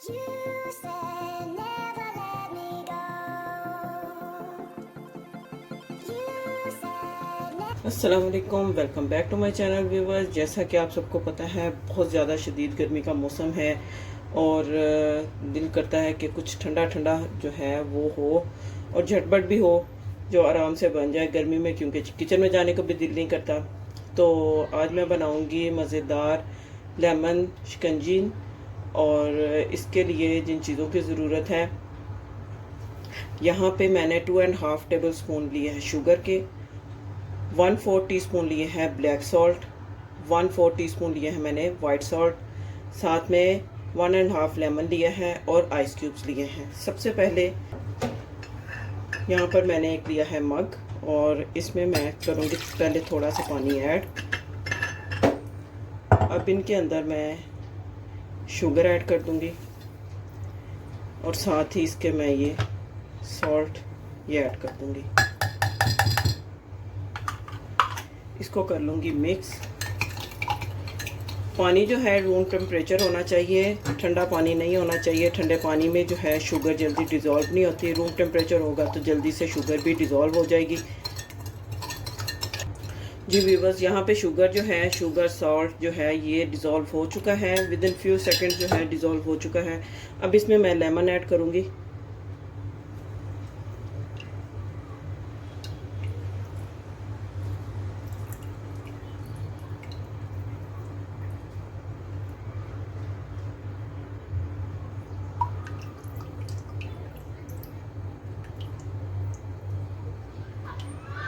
अस्सलाम वालेकुम, welcome back to my channel viewers. जैसा कि आप सबको पता है, बहुत ज़्यादा शदीद गर्मी का मौसम है और दिल करता है कि कुछ ठंडा ठंडा जो है वो हो और झटपट भी हो, जो आराम से बन जाए गर्मी में, क्योंकि किचन में जाने को भी दिल नहीं करता। तो आज मैं बनाऊंगी मज़ेदार लेमन शिकंजी और इसके लिए जिन चीज़ों की ज़रूरत है, यहाँ पे मैंने 2.5 टेबल स्पून लिए हैं शुगर के, 1/4 टीस्पून लिए हैं ब्लैक सॉल्ट, 1/4 टीस्पून लिए हैं मैंने वाइट सॉल्ट, साथ में 1.5 लेमन लिया है और आइस क्यूब्स लिए हैं। सबसे पहले यहाँ पर मैंने एक लिया है मग और इसमें मैं करूँगी पहले थोड़ा सा पानी ऐड। अब इनके अंदर मैं शुगर ऐड कर दूँगी और साथ ही इसके मैं ये सॉल्ट ये ऐड कर दूँगी। इसको कर लूँगी मिक्स। पानी जो है रूम टेम्परेचर होना चाहिए, ठंडा पानी नहीं होना चाहिए। ठंडे पानी में जो है शुगर जल्दी डिज़ोल्व नहीं होती, रूम टेम्परेचर होगा तो जल्दी से शुगर भी डिज़ोल्व हो जाएगी। जी व्यूअर्स, यहाँ पे शुगर जो है, शुगर सॉल्ट जो है ये डिज़ोल्व हो चुका है, विद इन फ्यू सेकेंड जो है डिज़ोल्व हो चुका है। अब इसमें मैं लेमन ऐड करूँगी।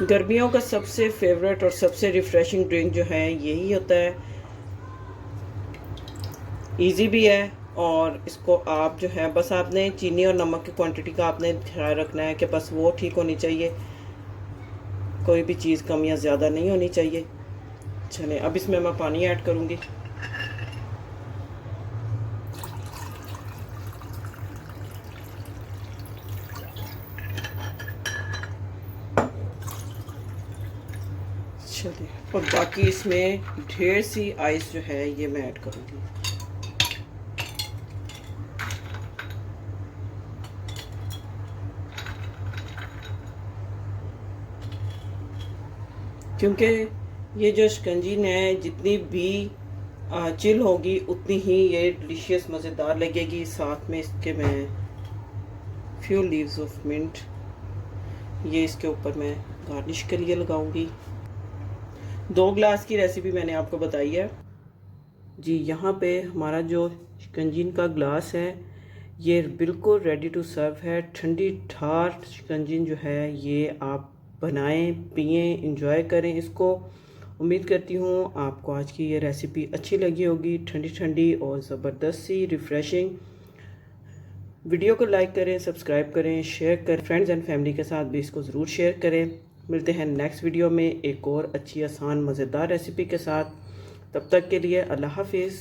गर्मियों का सबसे फेवरेट और सबसे रिफ़्रेशिंग ड्रिंक जो है यही होता है। इजी भी है और इसको आप जो है बस आपने चीनी और नमक की क्वांटिटी का आपने ख्याल रखना है कि बस वो ठीक होनी चाहिए, कोई भी चीज़ कम या ज़्यादा नहीं होनी चाहिए। चलिए अब इसमें मैं पानी ऐड करूँगी। चलिए, और बाकी इसमें ढेर सी आइस जो है ये मैं ऐड करूँगी। क्योंकि ये जो शिकंजी है जितनी भी चिल होगी उतनी ही ये डिलीशियस मज़ेदार लगेगी। साथ में इसके मैं फ्यू लीव्स ऑफ मिंट ये इसके ऊपर मैं गार्निश के लिए लगाऊंगी। 2 ग्लास की रेसिपी मैंने आपको बताई है जी। यहाँ पे हमारा जो शिकंजी का ग्लास है ये बिल्कुल रेडी टू सर्व है। ठंडी ठार शिकंजी जो है ये आप बनाएं, पिएं, इंजॉय करें इसको। उम्मीद करती हूँ आपको आज की ये रेसिपी अच्छी लगी होगी, ठंडी ठंडी और ज़बरदस्त सी रिफ़्रेशिंग। वीडियो को लाइक करें, सब्सक्राइब करें, शेयर करें, फ्रेंड्स एंड फैमिली के साथ भी इसको ज़रूर शेयर करें। मिलते हैं नेक्स्ट वीडियो में एक और अच्छी आसान मज़ेदार रेसिपी के साथ। तब तक के लिए अल्लाह हाफिज़।